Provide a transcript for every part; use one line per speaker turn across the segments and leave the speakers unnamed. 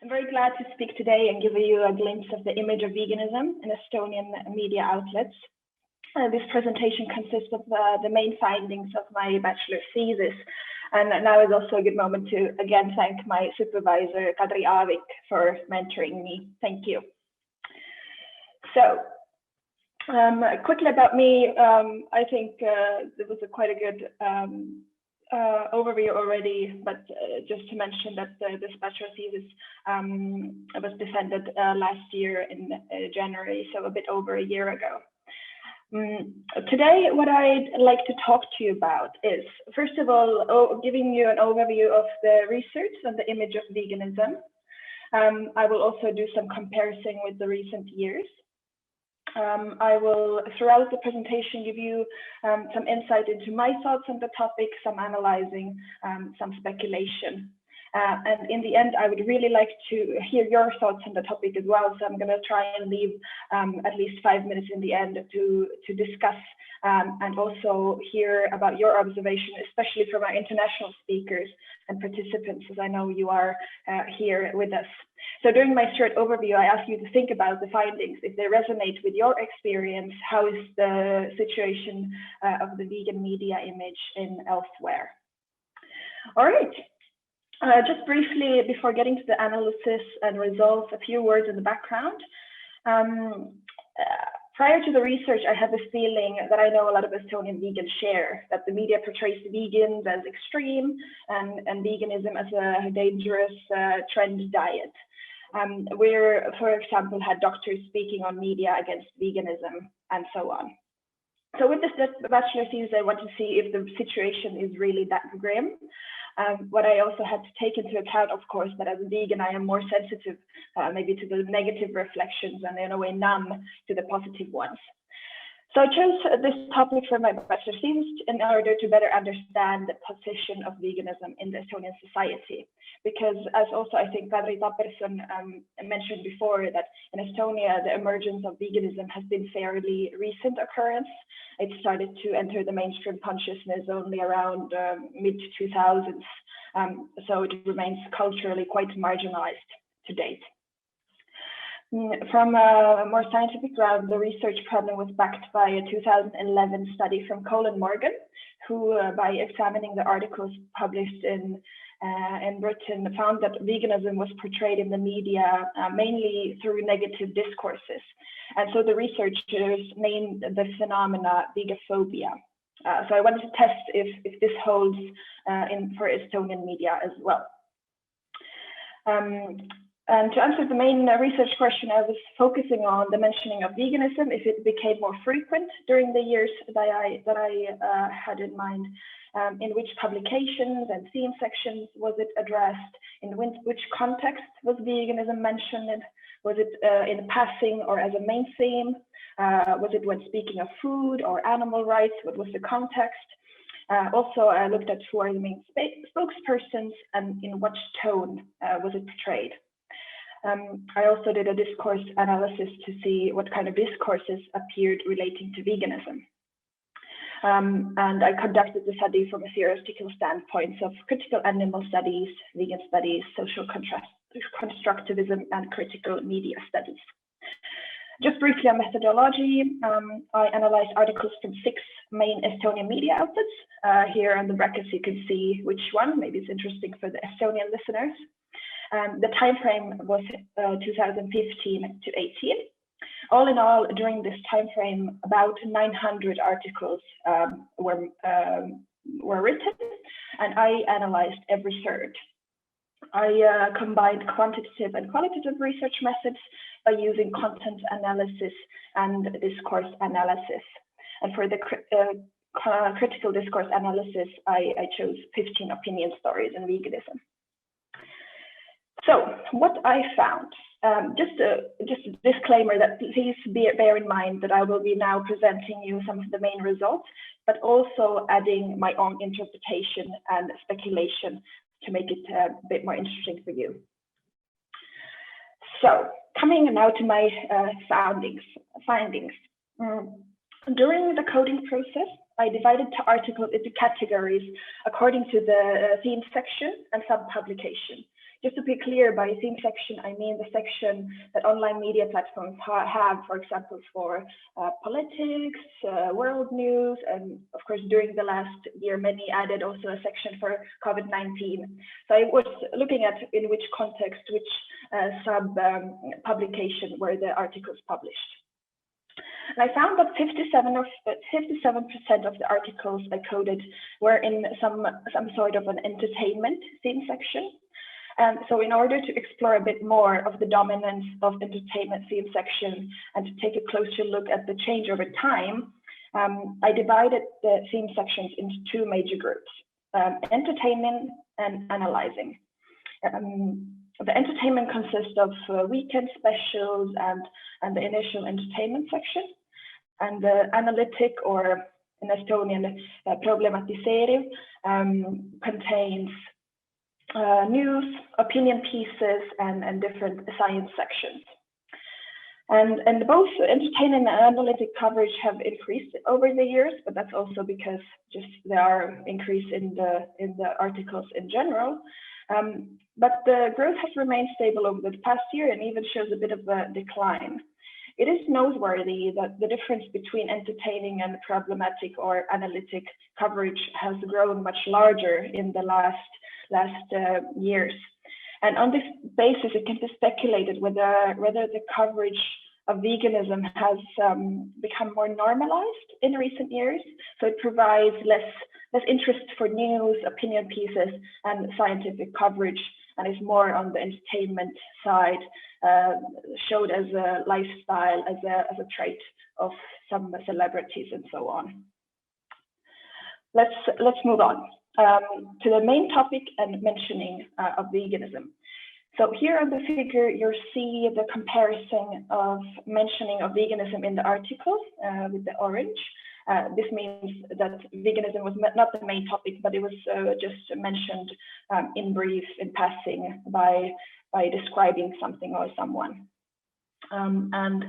I'm very glad to speak today and give you a glimpse of the image of veganism in Estonian media outlets. This presentation consists of the main findings of my bachelor thesis, and now is also a good moment to again thank my supervisor, Kadri Aavik, for mentoring me. Thank you. So, quickly about me, I think there was quite a good overview already, but just to mention that this bachelor thesis was defended last year in January, so a bit over a year ago. Today, what I'd like to talk to you about is, first of all, giving you an overview of the research and the image of veganism. I will also do some comparison with the recent years. I will, throughout the presentation, give you some insight into my thoughts on the topic, some analyzing, some speculation. And in the end, I would really like to hear your thoughts on the topic as well. So I'm going to try and leave at least 5 minutes in the end to discuss and also hear about your observation, especially from our international speakers and participants, as I know you are here with us. So during my short overview, I ask you to think about the findings. If they resonate with your experience, how is the situation of the vegan media image in elsewhere? All right. Just briefly, before getting to the analysis and results, a few words in the background. Prior to the research, I had this feeling that I know a lot of Estonian vegans share, that the media portrays vegans as extreme and veganism as a dangerous trend diet. Where, for example, had doctors speaking on media against veganism and so on. So with this bachelor thesis, I want to see if the situation is really that grim. What I also had to take into account, of course, that as a vegan, I am more sensitive maybe to the negative reflections and in a way numb to the positive ones. So I chose this topic for my bachelor thesis in order to better understand the position of veganism in the Estonian society. Because as also I think Kadri mentioned before, that in Estonia, the emergence of veganism has been fairly recent occurrence. It started to enter the mainstream consciousness only around mid-2000s. So it remains culturally quite marginalized to date. From a more scientific ground, the research problem was backed by a 2011 study from Colin Morgan, who, by examining the articles published in Britain, found that veganism was portrayed in the media mainly through negative discourses. And so the researchers named the phenomena vegophobia. So I wanted to test if this holds for Estonian media as well. And to answer the main research question, I was focusing on the mentioning of veganism, if it became more frequent during the years that I had in mind, in which publications and theme sections was it addressed, in which context was veganism mentioned, was it in passing or as a main theme, was it when speaking of food or animal rights, what was the context? Also, I looked at who are the main spokespersons and in what tone was it portrayed. I also did a discourse analysis to see what kind of discourses appeared relating to veganism. And I conducted the study from a theoretical standpoint of critical animal studies, vegan studies, social constructivism, and critical media studies. Just briefly on methodology, I analyzed articles from 6 main Estonian media outlets. Here on the brackets, you can see which one. Maybe it's interesting for the Estonian listeners. The time frame was 2015 to 18. All in all, during this time frame, about 900 articles were written, and I analyzed every third. I combined quantitative and qualitative research methods by using content analysis and discourse analysis. And for the critical discourse analysis, I chose 15 opinion stories in veganism. So what I found, just a disclaimer that please bear in mind that I will be now presenting you some of the main results, but also adding my own interpretation and speculation to make it a bit more interesting for you. So coming now to my findings. During the coding process, I divided the articles into categories according to the theme section and sub-publication. Just to be clear, by theme section, I mean the section that online media platforms have, for example, for politics, world news, and of course, during the last year, many added also a section for COVID-19. So I was looking at in which context, which sub-publication were the articles published. And I found that 57% of the articles I coded were in some sort of an entertainment theme section. And so in order to explore a bit more of the dominance of entertainment theme section and to take a closer look at the change over time, I divided the theme sections into two major groups, entertainment and analyzing. The entertainment consists of weekend specials and the initial entertainment section. And the analytic, or in Estonian, portrayed, contains news, opinion pieces, and different science sections. And both entertainment and analytic coverage have increased over the years, but that's also because just there are increase in the articles in general. But the growth has remained stable over the past year and even shows a bit of a decline. It is noteworthy that the difference between entertaining and problematic or analytic coverage has grown much larger in the last years. And on this basis, it can be speculated whether the coverage of veganism has become more normalized in recent years. So it provides less interest for news, opinion pieces, and scientific coverage, and is more on the entertainment side, showed as a lifestyle, as a trait of some celebrities and so on. Let's move on to the main topic and mentioning of veganism. So here on the figure, you'll see the comparison of mentioning of veganism in the article with the orange. This means that veganism was not the main topic, but it was just mentioned in brief, in passing, by describing something or someone. And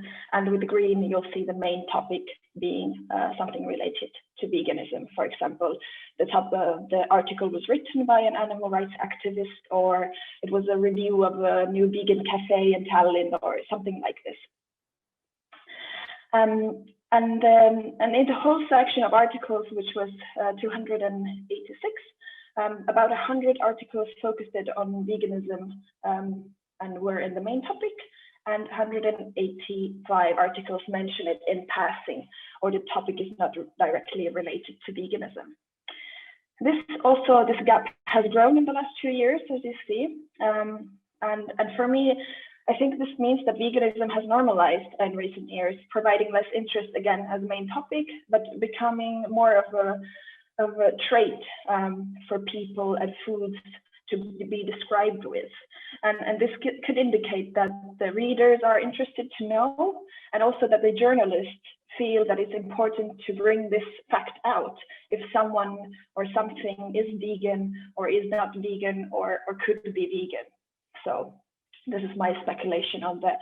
with the green, you'll see the main topic being something related to veganism. For example, the article was written by an animal rights activist, or it was a review of a new vegan cafe in Tallinn, or something like this. And in the whole section of articles, which was 286, about 100 articles focused on veganism and were in the main topic, and 185 articles mention it in passing, or the topic is not directly related to veganism. This gap has grown in the last 2 years, as you see. And for me, I think this means that veganism has normalized in recent years, providing less interest again as main topic, but becoming more of a trait for people and foods to be described with. And this could indicate that the readers are interested to know, and also that the journalists feel that it's important to bring this fact out if someone or something is vegan or is not vegan or could be vegan. So this is my speculation on the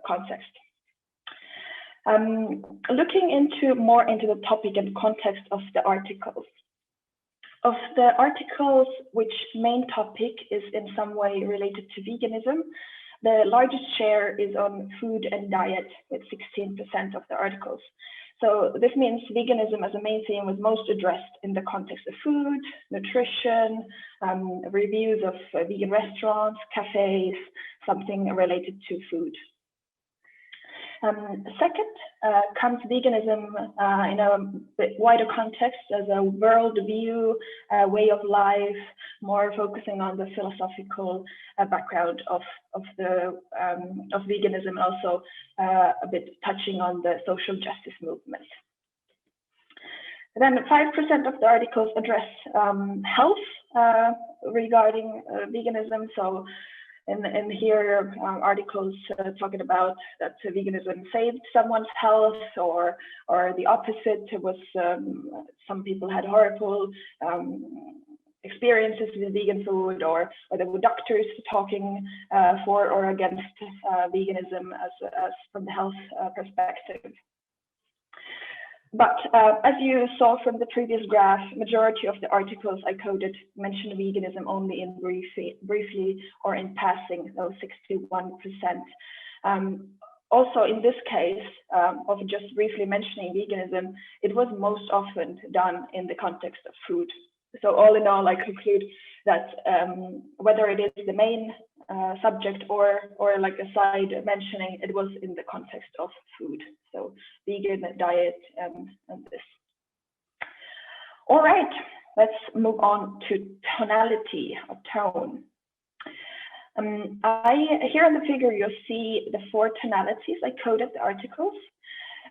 context. Looking more into the topic and context of the articles. Of the articles which main topic is in some way related to veganism, the largest share is on food and diet, with 16% of the articles. So this means veganism as a main theme was most addressed in the context of food, nutrition, reviews of vegan restaurants, cafes, something related to food. Second comes veganism in a bit wider context as a world view, way of life, more focusing on the philosophical background of veganism, and also a bit touching on the social justice movement. Then 5% of the articles address health regarding veganism. So in here, articles talking about that veganism saved someone's health, or the opposite. It was some people had horrible experiences with vegan food, or there were doctors talking for or against veganism as from the health perspective. But as you saw from the previous graph, majority of the articles I coded mention veganism only in briefly or in passing, those 61%. Also, in this case of just briefly mentioning veganism, it was most often done in the context of food. So all in all, I conclude that whether it is the main subject or like a side mentioning, it was in the context of food. So vegan diet and this. All right, let's move on to tonality or tone. Here in the figure, you'll see the 4 tonalities I coded the articles.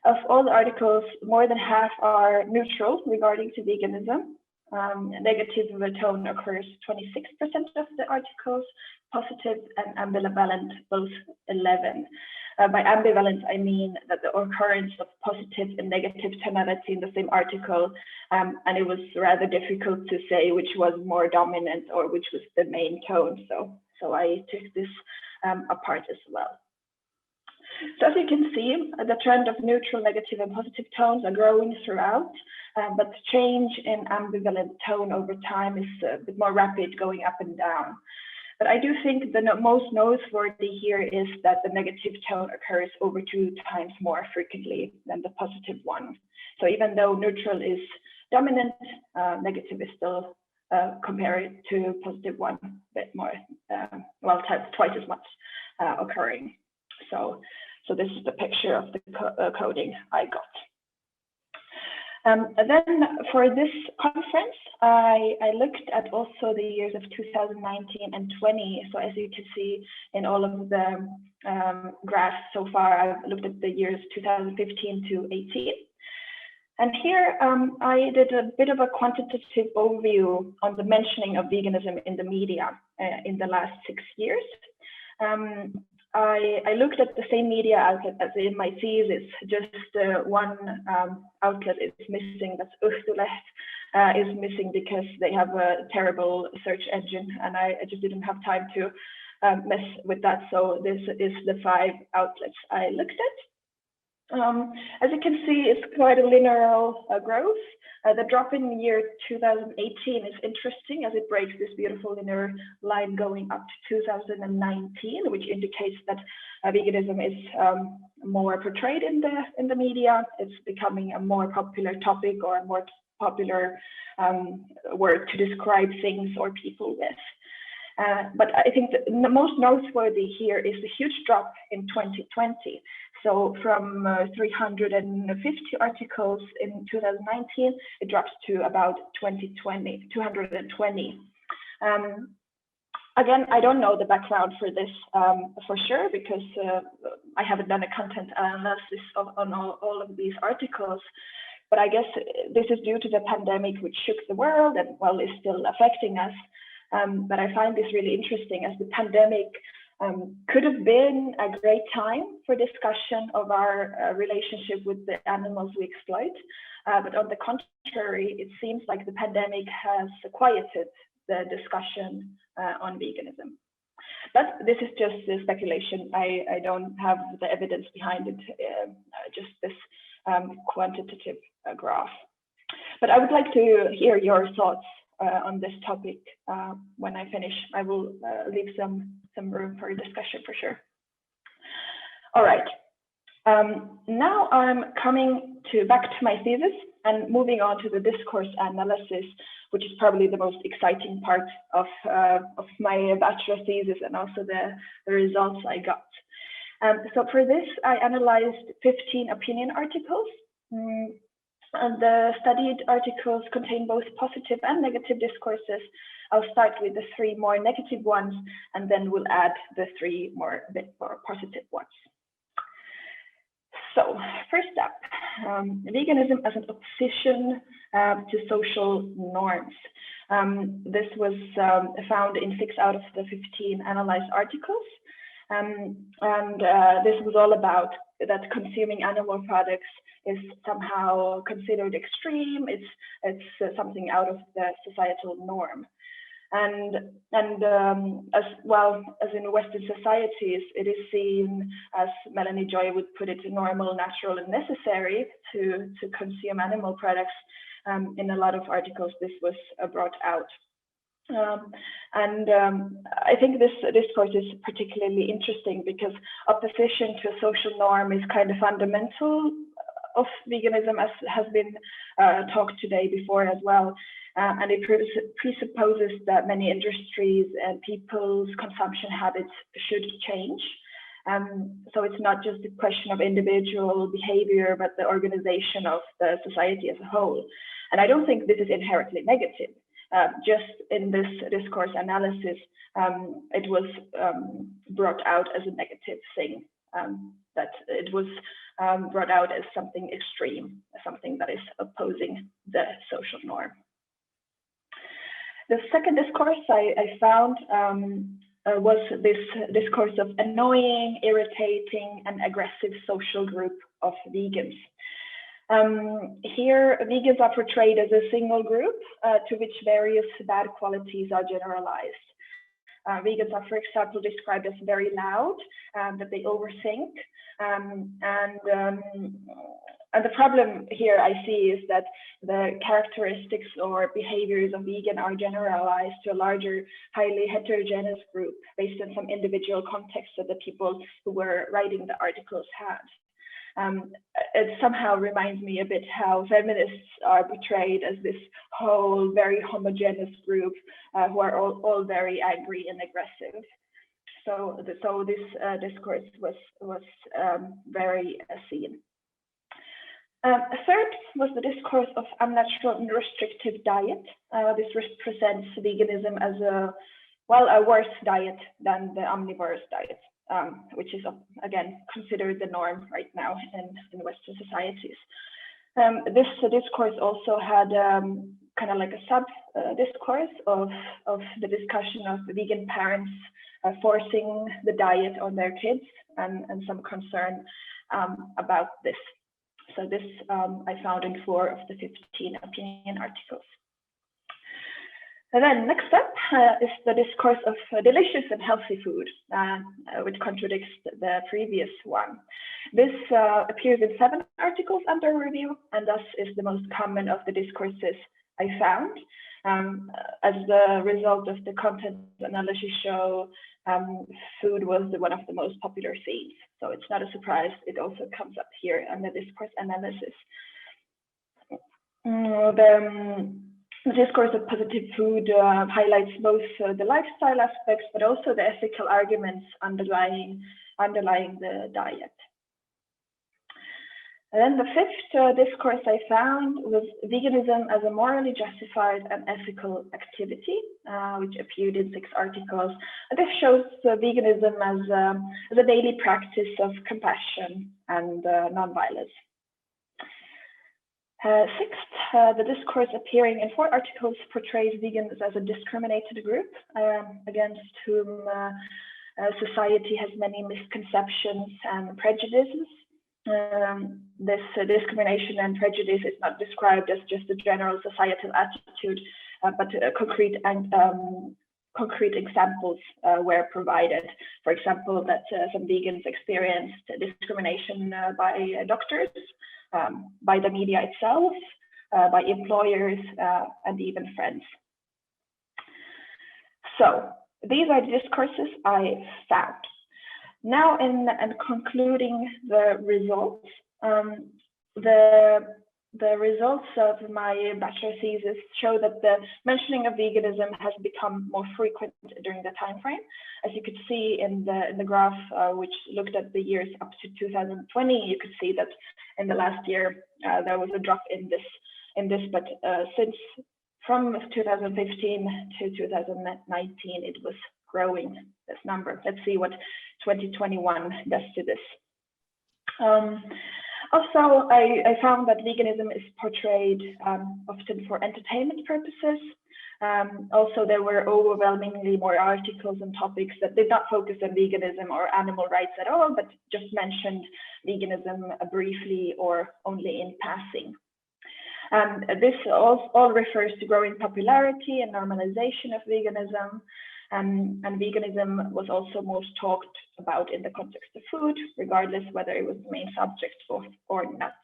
Of all the articles, more than half are neutral regarding to veganism. Negative tone occurs 26% of the articles, positive and ambivalent both 11. By ambivalent, I mean that the occurrence of positive and negative tonality in the same article, and it was rather difficult to say which was more dominant or which was the main tone. So I took this apart as well. So as you can see, the trend of neutral, negative, and positive tones are growing throughout, but the change in ambivalent tone over time is a bit more rapid, going up and down. But I do think the most noteworthy here is that the negative tone occurs over 2 times more frequently than the positive one. So even though neutral is dominant, negative is still compared to positive one a bit more, well, twice as much occurring. So this is the picture of the coding I got. And then for this conference, I looked at also the years of 2019 and 20. So as you can see in all of the graphs so far, I've looked at the years 2015 to 18. And here I did a bit of a quantitative overview on the mentioning of veganism in the media in the last 6 years. I looked at the same media outlet as in my thesis, just one outlet is missing, that's Õhtuleht, is missing because they have a terrible search engine and I just didn't have time to mess with that. So this is the 5 outlets I looked at. As you can see, it's quite a linear growth. The drop in the year 2018 is interesting as it breaks this beautiful linear line going up to 2019, which indicates that veganism is more portrayed in the media. It's becoming a more popular topic or a more popular word to describe things or people with. But I think the most noteworthy here is the huge drop in 2020. So from 350 articles in 2019, it drops to about 220. Again, I don't know the background for this for sure, because I haven't done a content analysis on all of these articles. But I guess this is due to the pandemic, which shook the world and, well, is still affecting us. But I find this really interesting, as the pandemic could have been a great time for discussion of our relationship with the animals we exploit. But on the contrary, it seems like the pandemic has quieted the discussion on veganism. But this is just speculation. I don't have the evidence behind it, just this quantitative graph. But I would like to hear your thoughts on this topic when I finish. I will leave some room for discussion for sure. All right. Now I'm coming back to my thesis and moving on to the discourse analysis, which is probably the most exciting part of my bachelor thesis and also the results I got. So for this, I analyzed 15 opinion articles. And the studied articles contain both positive and negative discourses. I'll start with the 3 more negative ones, and then we'll add the 3 bit more positive ones. So first up, veganism as an opposition to social norms. This was found in 6 out of the 15 analyzed articles. This was all about that consuming animal products is somehow considered extreme. It's something out of the societal norm. And as well as in Western societies, it is seen, as Melanie Joy would put it, normal, natural, and necessary to consume animal products. In a lot of articles, this was brought out. I think this discourse is particularly interesting because opposition to a social norm is kind of fundamental of veganism, as has been talked today before as well. And it presupposes that many industries and people's consumption habits should change. So it's not just a question of individual behavior, but the organization of the society as a whole. And I don't think this is inherently negative. Just in this discourse analysis, it was brought out as a negative thing, that it was brought out as something extreme, something that is opposing the social norm. The second discourse I found was this discourse of annoying, irritating, and aggressive social group of vegans. Here, vegans are portrayed as a single group to which various bad qualities are generalized. Vegans are, for example, described as very loud, that they overthink, and the problem here I see is that the characteristics or behaviors of vegan are generalized to a larger, highly heterogeneous group based on some individual context that the people who were writing the articles had. It somehow reminds me a bit how feminists are portrayed as this whole very homogeneous group who are all very angry and aggressive. So this discourse was very seen. Third was the discourse of unnatural and restrictive diet. This represents veganism as a worse diet than the omnivorous diet. Which is, again, considered the norm right now in Western societies. This discourse also had kind of like a sub-discourse of the discussion of the vegan parents forcing the diet on their kids and some concern about this. So this I found in 4 of the 15 opinion articles. And then next up is the discourse of delicious and healthy food, which contradicts the previous one. This appears in 7 articles under review, and thus is the most common of the discourses I found. As the result of the content analysis show, food was one of the most popular themes. So it's not a surprise, it also comes up here in the discourse analysis. The discourse of positive food highlights both the lifestyle aspects, but also the ethical arguments underlying the diet. And then the 5th discourse I found was veganism as a morally justified and ethical activity, which appeared in 6 articles. And this shows veganism as a daily practice of compassion and non-violence. 6th, the discourse appearing in 4 articles portrays vegans as a discriminated group against whom society has many misconceptions and prejudices. This discrimination and prejudice is not described as just a general societal attitude, but concrete examples were provided. For example, that some vegans experienced discrimination by doctors, by the media itself, by employers, and even friends. So these are the discourses I found. Now, in concluding the results, the results of my bachelor thesis show that the mentioning of veganism has become more frequent during the time frame. As you could see in the graph, which looked at the years up to 2020, you could see that in the last year there was a drop in this, but since from 2015 to 2019, it was growing, this number. Let's see what 2021 does to this. Also, I found that veganism is portrayed often for entertainment purposes. Also, there were overwhelmingly more articles and topics that did not focus on veganism or animal rights at all, but just mentioned veganism briefly or only in passing. This all refers to growing popularity and normalization of veganism. And veganism was also most talked about in the context of food, regardless whether it was the main subject or not.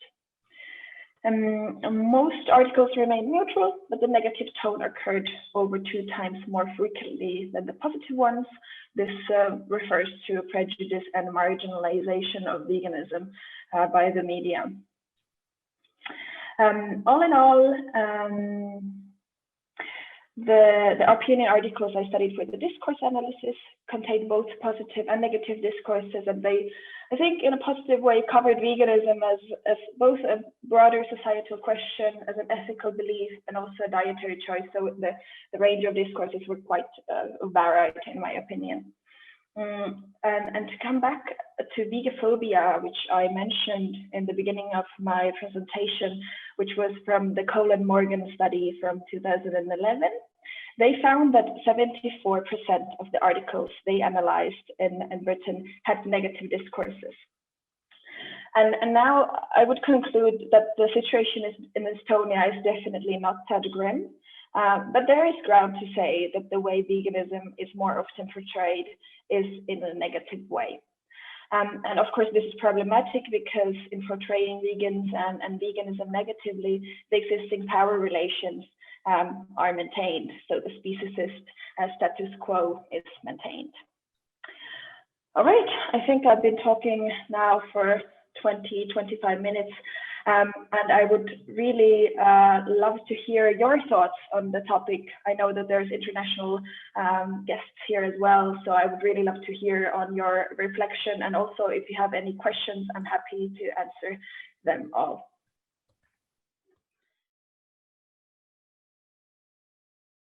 Most articles remained neutral, but the negative tone occurred over 2 times more frequently than the positive ones. This refers to prejudice and marginalization of veganism by the media. All in all, the opinion articles I studied for the discourse analysis contained both positive and negative discourses, and they, I think, in a positive way, covered veganism as both a broader societal question, as an ethical belief, and also a dietary choice. So the range of discourses were quite varied, in my opinion. And to come back to vegophobia, which I mentioned in the beginning of my presentation, which was from the Colin Morgan study from 2011, they found that 74% of the articles they analyzed in Britain had negative discourses. And now I would conclude that the situation in Estonia is definitely not that grim. But there is ground to say that the way veganism is more often portrayed is in a negative way. And of course, this is problematic because in portraying vegans and veganism negatively, the existing power relations are maintained. So the speciesist status quo is maintained. All right, I think I've been talking now for 20-25 minutes. And I would really love to hear your thoughts on the topic. I know that there's international guests here as well, so I would really love to hear on your reflection. And also, if you have any questions, I'm happy to answer them all.